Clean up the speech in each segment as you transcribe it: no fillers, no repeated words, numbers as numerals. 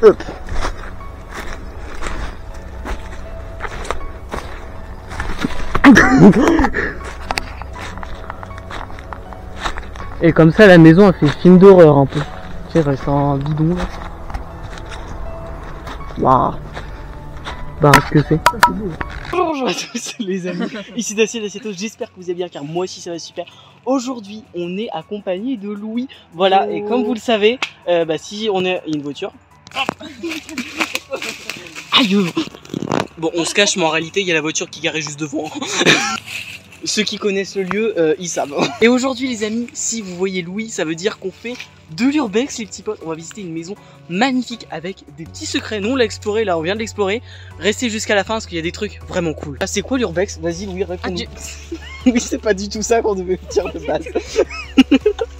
Hop. Et comme ça la maison elle fait film d'horreur un peu. Tu sais, il reste un bidon là. Waouh. Bah ce que c'est. Bonjour à tous les amis, ici Daciel Assieto, j'espère que vous allez bien car moi aussi ça va super. Aujourd'hui on est accompagné de Louis, voilà, et comme vous le savez, si on est une voiture. Aïe. Bon on se cache mais en réalité il y a la voiture qui garait juste devant. Ceux qui connaissent le lieu, ils savent. Et aujourd'hui les amis, si vous voyez Louis, ça veut dire qu'on fait de l'urbex les petits potes. On va visiter une maison magnifique avec des petits secrets. Nous on l'a exploré, là on vient de l'explorer. Restez jusqu'à la fin parce qu'il y a des trucs vraiment cool. Ah, c'est quoi l'urbex? Vas-y Louis, réponds. Oui, c'est pas du tout ça qu'on devait dire de base.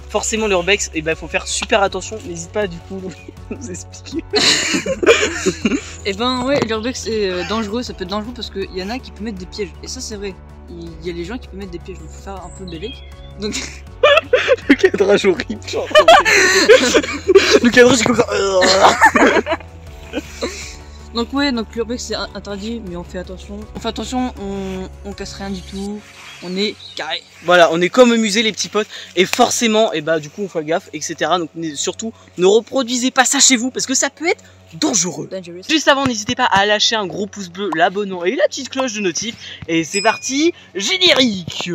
Forcément l'urbex, et faut faire super attention. N'hésite pas du coup Louis à nous expliquer. Et ouais, l'urbex c'est dangereux, ça peut être dangereux parce qu'il y en a qui peuvent mettre des pièges. Et ça c'est vrai. Il y a les gens qui peuvent mettre des pièges, donc faut faire un peu bélec. Donc le cadrage horrible, genre. Le cadrage comme ça. Donc ouais, donc l'urbex c'est interdit, mais on fait attention. On fait attention, on casse rien du tout. On est carré. Voilà, on est comme au musée les petits potes. Et forcément, du coup on fait gaffe, etc. Donc surtout, ne reproduisez pas ça chez vous parce que ça peut être dangereux. Juste avant, n'hésitez pas à lâcher un gros pouce bleu, l'abonnement et la petite cloche de notif. Et c'est parti, générique.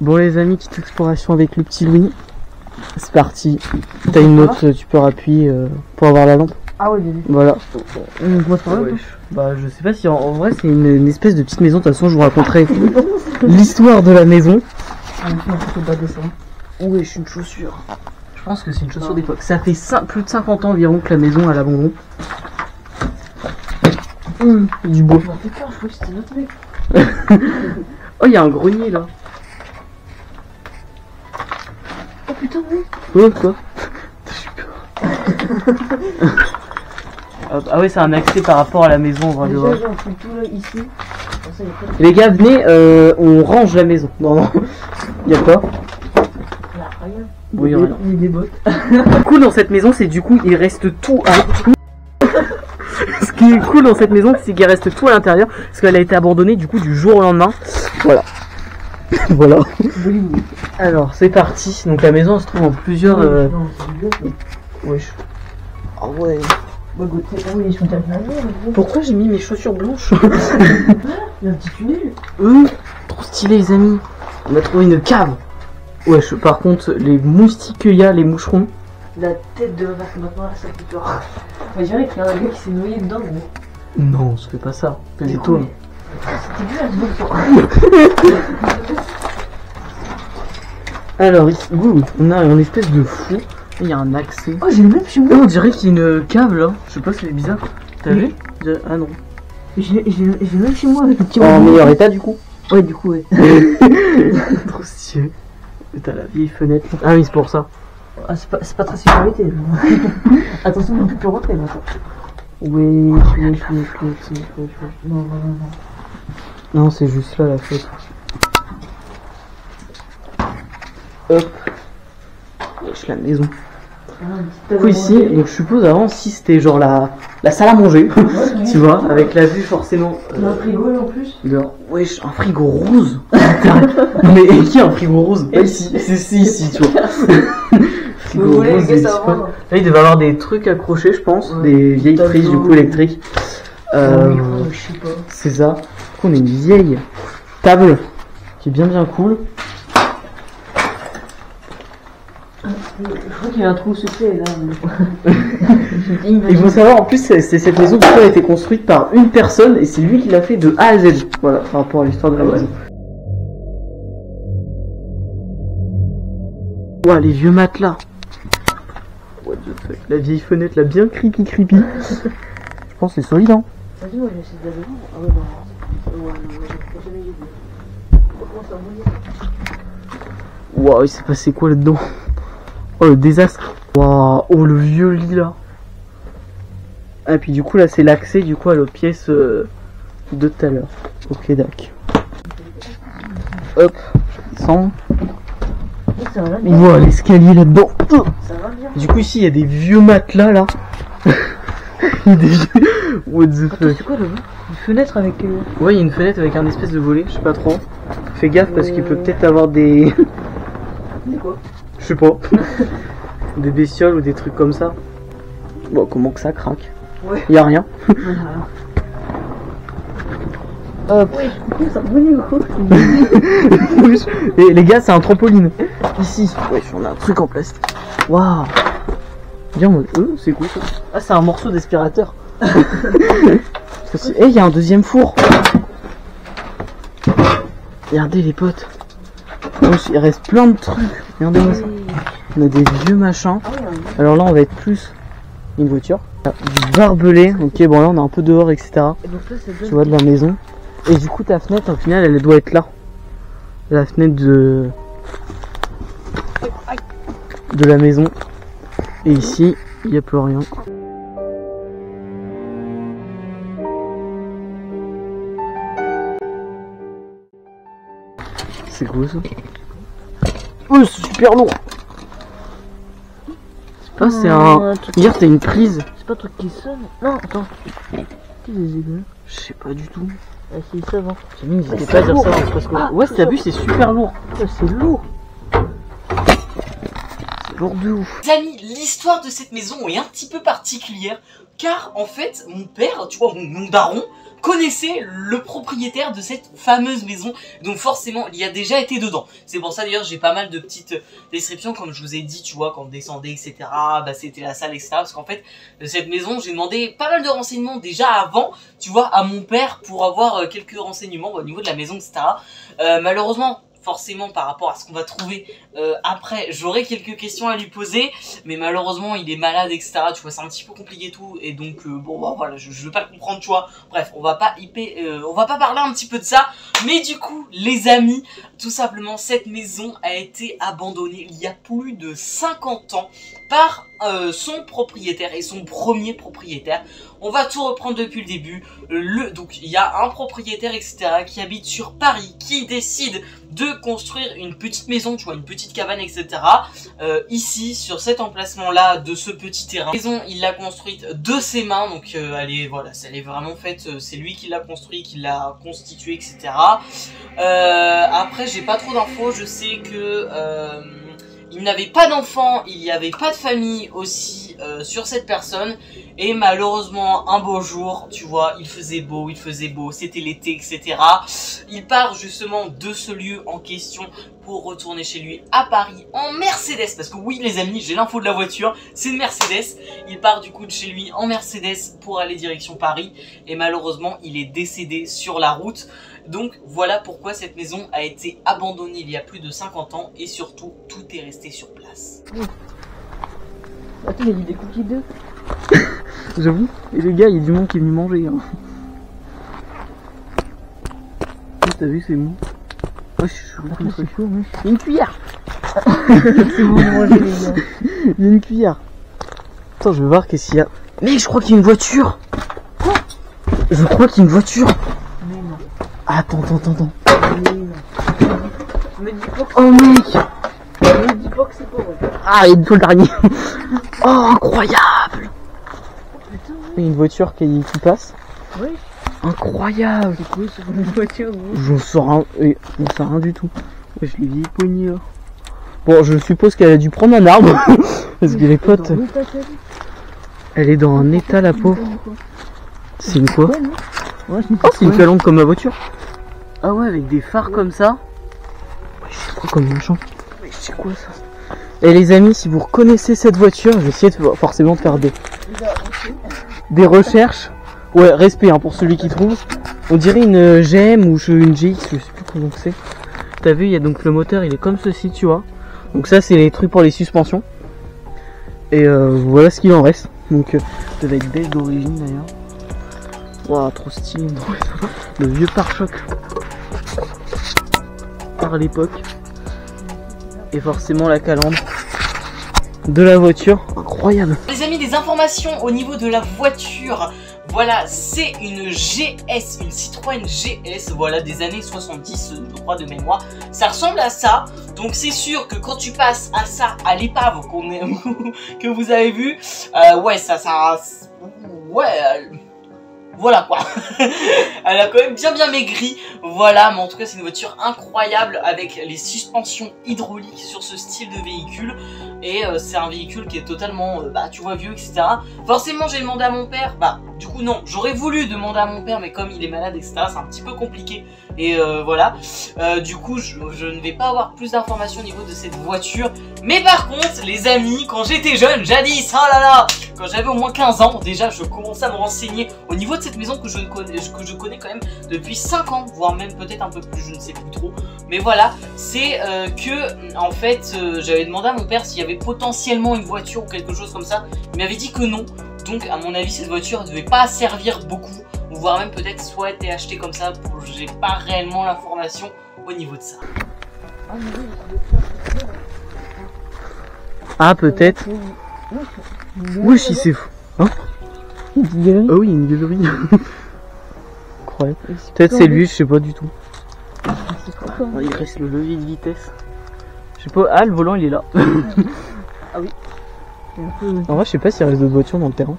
Bon les amis, petite exploration avec le petit Louis. C'est parti. T'as une note, tu peux appuyer pour avoir la lampe. Ah ouais, voilà. Je sais pas si en vrai c'est une espèce de petite maison. De toute façon je vous raconterai l'histoire de la maison. Oui, je suis une chaussure. Je pense que c'est une chaussure d'époque. Ça fait plus de 50 ans environ que la maison à l'abandon. Du bois. Je crois que c'était notre mec. Oh, il y a un grenier là. Oh putain, oui. Oh, quoi? Ah ouais, c'est un accès par rapport à la maison, on va le voir. Les gars, venez, on range la maison. Non, il y a pas. Oui, il y a des bottes. Ce qui est cool dans cette maison, c'est du coup, il reste tout à... Ce qui est cool dans cette maison, c'est qu'il reste tout à l'intérieur, parce qu'elle a été abandonnée du coup du jour au lendemain. Voilà. Voilà. Alors, c'est parti. Donc la maison elle se trouve en plusieurs... Wesh. Ah ouais. Pourquoi j'ai mis mes chaussures blanches? Il y a un petit tunnel. Trop stylé les amis. On a trouvé une cave. Wesh, par contre, les moustiques qu'il y a, les moucherons. La tête de vache, maintenant là, ça fait peur. On dirait qu'il y a un gars qui s'est noyé dedans, mais... Non, je fais pas ça. Fais des tours. C'était bien, alors, ici, on a une espèce de fou. Il y a un accès. Oh, j'ai le même chez moi. On dirait qu'il y a une cave là. Je sais pas, c'est bizarre. T'as vu? Ah non. J'ai le même chez moi avec le petit. En meilleur état du coup? Ouais, du coup, ouais. Trop stylé. T'as la vieille fenêtre. Ah oui, c'est pour ça. Ah, c'est pas très sécurité. Attention, on ne peut plus rentrer maintenant. Oui. Non. Non, c'est juste là la fête. Hop. Wesh, la maison. Du coup ici, donc je suppose avant si c'était genre la salle à manger, tu vois, avec la vue forcément. Un frigo en plus. Wesh, un frigo rose. Mais qui a un frigo rose? Pas ici, c'est ici, tu vois. Frigo rose, là il devait avoir des trucs accrochés, je pense, des vieilles prises du coup électriques. C'est ça. Du coup on a une vieille table qui est bien cool. Je crois qu'il y a un trou secret là. Il faut savoir en plus c'est cette maison qui a été construite par une personne et c'est lui qui l'a fait de A à Z. Voilà par rapport à l'histoire de la maison. Ouah les vieux matelas. What the fuck. La vieille fenêtre là bien creepy. Je pense que c'est solide hein. Vas-y moi j'ai essayé d'aller voir. Ah ouais non. Waouh il s'est passé quoi là-dedans? Oh le désastre. Waouh, oh le vieux lit là. Ah, puis du coup, là, c'est l'accès du coup à l'autre pièce de tout à l'heure. Ok, d'accord. Hop, descend. Wow, l'escalier là-dedans. Du coup, ici, il y a des vieux matelas là. Il y a des vieux. What the fuck? C'est quoi là-bas? Une fenêtre avec. Ouais, il y a une fenêtre avec un espèce de volet, je sais pas trop. Fais gaffe parce qu'il peut peut-être avoir des. Des quoi? Je sais pas. Des bestioles ou des trucs comme ça. Bon, comment que ça craque? Ouais. Y a rien. Hop. Ouais, ça revenait ou quoi? Et les gars, c'est un trampoline. Ici. Ouais, on a un truc en plastique. Waouh. Bien, c'est cool ça. Ah, c'est un morceau d'aspirateur. Eh, il y a un deuxième four. Regardez les potes. Il reste plein de trucs. Regardez-moi ça. On a des vieux machins. Alors là, on va être plus une voiture. Du barbelé. Ok, bon là, on est un peu dehors, etc. Tu vois, de la maison. Et du coup, ta fenêtre, au final, elle doit être là. La fenêtre de la maison. Et ici, il n'y a plus rien. C'est gros ça. Oh, c'est super lourd. C'est pas, c'est un. Hier, t'as une prise. C'est pas un truc qui sonne. Non, attends. Je sais pas du tout. Ah, si, ça va. J'ai mis, n'hésitez pas à dire ça parce que. Ouais, t'as vu, c'est super lourd. C'est lourd. C'est lourd de ouf. Les amis, l'histoire de cette maison est un petit peu particulière car en fait mon père, tu vois, mon daron, connaissait le propriétaire de cette fameuse maison, donc forcément il y a déjà été dedans. C'est pour ça d'ailleurs j'ai pas mal de petites descriptions comme je vous ai dit, tu vois, quand on descendait etc, bah c'était la salle etc, parce qu'en fait de cette maison j'ai demandé pas mal de renseignements déjà avant, tu vois, à mon père pour avoir quelques renseignements au niveau de la maison etc. Malheureusement, forcément par rapport à ce qu'on va trouver après, j'aurai quelques questions à lui poser, mais malheureusement il est malade etc, tu vois, c'est un petit peu compliqué tout, et donc bon bah voilà, je veux pas le comprendre, tu vois. Bref, on va pas on va pas parler un petit peu de ça, mais du coup les amis, tout simplement cette maison a été abandonnée il y a plus de 50 ans par son propriétaire et son premier propriétaire. On va tout reprendre depuis le début. Donc il y a un propriétaire etc qui habite sur Paris, qui décide de construire une petite maison, tu vois, une petite cabane etc. Ici sur cet emplacement là de ce petit terrain. La maison il l'a construite de ses mains, donc elle est, voilà, elle est vraiment faite, c'est lui qui l'a construit, qui l'a constituée etc. Après j'ai pas trop d'infos, je sais que il n'avait pas d'enfant, il n'y avait pas de famille aussi sur cette personne. Et malheureusement, un beau jour, tu vois, il faisait beau, c'était l'été, etc. Il part justement de ce lieu en question pour retourner chez lui à Paris en Mercedes. Parce que oui les amis, j'ai l'info de la voiture, c'est une Mercedes. Il part du coup de chez lui en Mercedes pour aller direction Paris. Et malheureusement, il est décédé sur la route. Donc voilà pourquoi cette maison a été abandonnée il y a plus de 50 ans. Et surtout, tout est resté sur place. Attends, il y a des cookies d'œufs. J'avoue. Et les gars, il y a du monde qui est venu manger. Hein. T'as vu, c'est mou. Ouais, je suis chaud. Il y a une cuillère. C'est bon de manger les gars. Il y a une cuillère. Attends, je vais voir qu'est-ce qu'il y a. Mec, je crois qu'il y a une voiture. Quoi? Je crois qu'il y a une voiture. Mais non. Attends. Mais non. Me dis pas que Oh mec. me dis pas que c'est pas vrai. Ah, il y a tout le dernier. Oh, incroyable. Il y a une voiture qui passe. Oui. Incroyable. C'est quoi sur une voiture vous? J'en sors rien du tout. Ouais, je l'ai vieille poignée là. Bon, je suppose qu'elle a dû prendre un arbre. Parce que les potes. Elle est dans un état, la pauvre. C'est une quoi? Ouais, Oh, c'est une calandre comme ma voiture. Ah ouais, avec des phares comme ça. Ouais, je sais pas comme machin. Mais c'est quoi ça? Et les amis, si vous reconnaissez cette voiture, je vais essayer forcément de faire des recherches. Ouais, respect hein, pour celui qui trouve. On dirait une GM ou une GX, je sais plus comment c'est. T'as vu, il y a donc le moteur, il est comme ceci, tu vois. Donc ça, c'est les trucs pour les suspensions. Et voilà ce qu'il en reste. Donc ça va être beige d'origine d'ailleurs. Waouh, trop stylé. Le vieux pare-choc par l'époque. Et forcément la calandre. de la voiture, incroyable. Les amis, des informations au niveau de la voiture. Voilà, c'est une GS, une Citroën GS, voilà, des années 70, je crois, de mémoire. Ça ressemble à ça, donc c'est sûr que quand tu passes à ça, à l'épave que vous avez vu, ouais, ouais, voilà quoi. Elle a quand même bien maigri, voilà, mais en tout cas c'est une voiture incroyable avec les suspensions hydrauliques sur ce style de véhicule. Et c'est un véhicule qui est totalement, tu vois, vieux, etc. Forcément j'ai demandé à mon père, du coup non, j'aurais voulu demander à mon père, mais comme il est malade, etc., c'est un petit peu compliqué. Et voilà, du coup je ne vais pas avoir plus d'informations au niveau de cette voiture. Mais par contre, les amis, quand j'étais jeune, jadis, oh là là, quand j'avais au moins 15 ans, déjà je commençais à me renseigner au niveau de cette maison que je connais quand même depuis 5 ans, voire même peut-être un peu plus, je ne sais plus trop. Mais voilà, c'est que, en fait, j'avais demandé à mon père s'il y avait potentiellement une voiture ou quelque chose comme ça. Il m'avait dit que non, donc à mon avis cette voiture ne devait pas servir beaucoup, voire même peut-être soit été achetée comme ça, j'ai pas réellement l'information au niveau de ça. Ah peut-être. Wesh il c'est fou. Hein? Ah oui il y a une galerie. Incroyable. Peut-être c'est lui, je sais pas du tout. Il reste le levier de vitesse. Je sais pas, ah le volant il est là. Ah oui. En vrai je sais pas s'il reste d'autres voitures dans le terrain.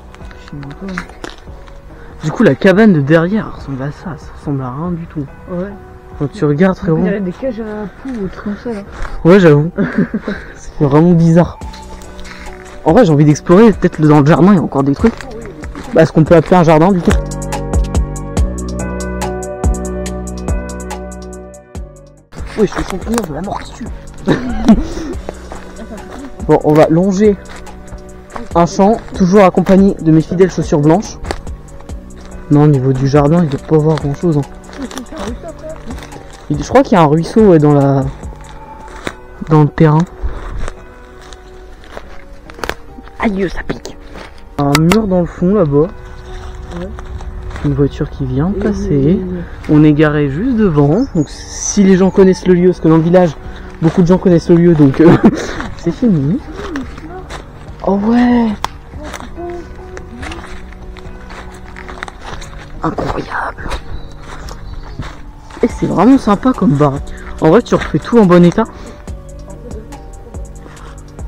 Du coup la cabane de derrière elle ressemble à ça ressemble à rien du tout. Ouais. Quand tu regardes frérot. Il y a des cages à poux ou trucs comme ça là. Ouais j'avoue. C'est vraiment bizarre. En vrai j'ai envie d'explorer, peut-être dans le jardin il y a encore des trucs. Ce qu'on peut appeler un jardin du coup. Oui je suis champignons de la mort qui tue. Bon on va longer un champ, toujours accompagné de mes fidèles chaussures blanches. Non au niveau du jardin il doit pas avoir grand chose. Je crois qu'il y a un ruisseau ouais, dans le terrain. Aïe ça pique. Un mur dans le fond là-bas. Ouais. Une voiture qui vient de passer. On est garé juste devant. Donc si les gens connaissent le lieu, parce que dans le village, beaucoup de gens connaissent le lieu, donc c'est fini. Oh ouais. Incroyable. Et c'est vraiment sympa comme baraque. En vrai tu refais tout en bon état.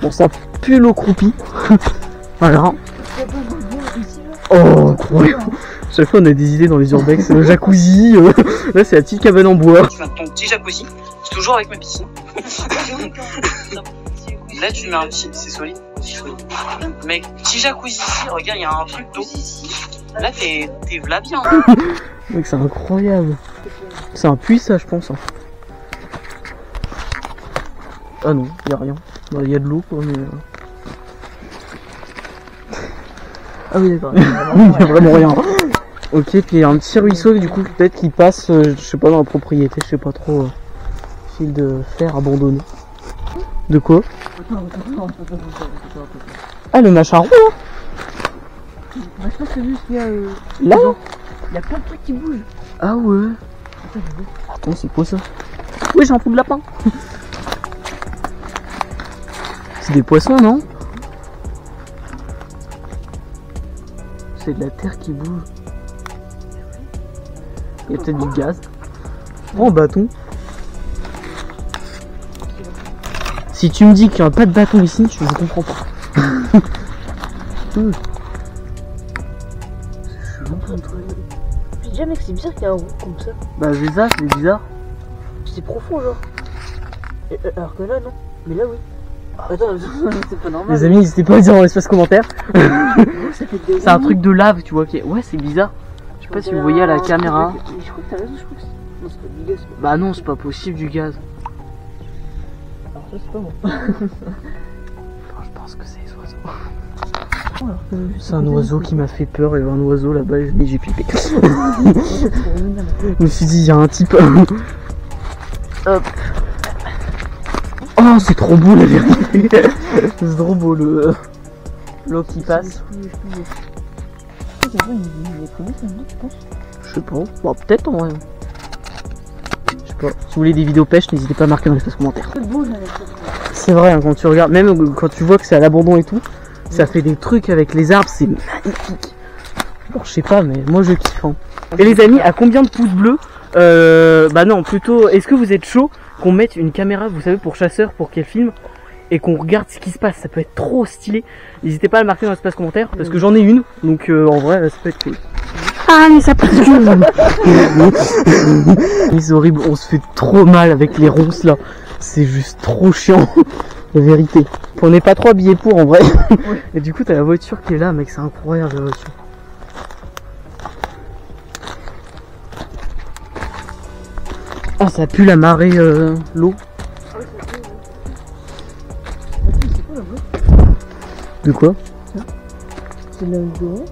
Bon ça pue l'eau croupie. Voilà. Oh incroyable. Chaque fois on a des idées dans les urbex. Le jacuzzi. Là c'est la petite cabane en bois. Tu mets ton petit jacuzzi. C'est toujours avec ma piscine. Là tu mets un petit, c'est solide. Mec, petit jacuzzi ici, regarde, il y a un truc d'eau. Là t'es là bien. Mec c'est incroyable. C'est un puits ça je pense. Ah non, il y a rien. Il y a de l'eau quoi mais... Ah oui d'accord. Il y a vraiment rien. Ok, puis il y a un petit ruisseau du coup peut-être qui passe, je sais pas dans la propriété, je sais pas trop. Fil de fer abandonné. De quoi? Ah le machin rond là. Je pense que juste il y a... Là il y a plein de trucs qui bougent. Ah ouais. Attends c'est quoi ça? Oui j'ai un trou de lapin. C'est des poissons non? C'est de la terre qui bouge. Il y a peut-être du gaz. Oh bâton. Si tu me dis qu'il n'y a pas de bâton ici, je comprends pas. Déjà mec c'est bizarre qu'il y a un roux comme ça. Bah c'est ça, c'est bizarre. C'est profond genre. Alors que là non. Mais là oui. Attends, c'est pas normal. Les amis, n'hésitez pas à dire dans l'espace commentaire. C'est un truc de lave, tu vois. Ouais, c'est bizarre. Je sais pas si vous voyez à la caméra. Je crois que t'as raison, je crois que c'est... Non, c'est pas du gaz. Bah non, c'est pas possible du gaz. Alors ça, c'est pas moi. Je pense que c'est les oiseaux. C'est un oiseau qui m'a fait peur. Il y avait un oiseau là-bas et j'ai pipé. Je me suis dit, il y a un type. Hop. Oh, c'est trop beau la vérité. C'est trop beau l'eau qui passe. Je sais pas. Bon, peut-être en vrai. Je sais pas. Si vous voulez des vidéos pêche, n'hésitez pas à marquer dans l'espace commentaire. C'est vrai, hein, quand tu regardes, même quand tu vois que c'est à l'abandon et tout, ça fait des trucs avec les arbres, c'est magnifique. Bon, je sais pas, mais moi je kiffe. Hein. Et les amis, à combien de pouces bleus bah non, plutôt, est-ce que vous êtes chaud qu'on mette une caméra, vous savez, pour chasseurs, pour qu'elle filme et qu'on regarde ce qui se passe? Ça peut être trop stylé. N'hésitez pas à le marquer dans l'espace commentaire, parce que j'en ai une, donc en vrai, ça peut être cool. Ah, mais ça passe. C'est horrible, on se fait trop mal avec les ronces là. C'est juste trop chiant, la vérité. On n'est pas trop habillé pour en vrai. Et du coup, t'as la voiture qui est là, mec, c'est incroyable la voiture. Oh, ça pue la marée, l'eau. De quoi? C'est là où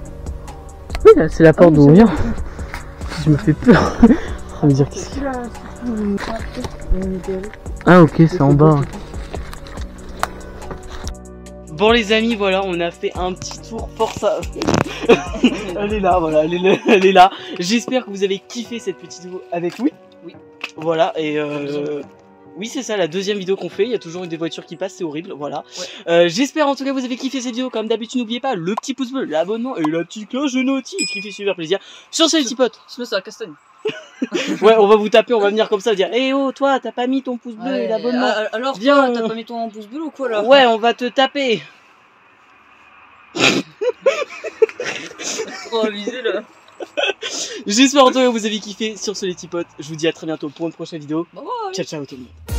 Oui, là, c'est la porte d'où on vient. Je me fais peur. Ça veut dire qu'est-ce qu'il y a? Ah ok, c'est en bas. Bon les amis, voilà, on a fait un petit tour force à... Elle est là, voilà, elle est là. J'espère que vous avez kiffé cette petite vidéo avec Louis. Oui. Voilà, et oui c'est ça, la deuxième vidéo qu'on fait, il y a toujours des voitures qui passent, c'est horrible, voilà. Ouais. J'espère en tout cas que vous avez kiffé cette vidéo, comme d'habitude n'oubliez pas le petit pouce bleu, l'abonnement et la petite cloche de notif qui fait super plaisir. Sur ce les petits potes. Sinon c'est la castagne. Ouais, on va vous taper, on va venir comme ça, dire eh oh toi t'as pas mis ton pouce bleu et l'abonnement. Alors viens, t'as pas mis ton pouce bleu ou quoi là? Ouais, on va te taper. Trop avisé là. J'espère en tout cas que vous avez kiffé. Sur ce les petits potes, je vous dis à très bientôt pour une prochaine vidéo. Bye bye. Ciao ciao tout le monde.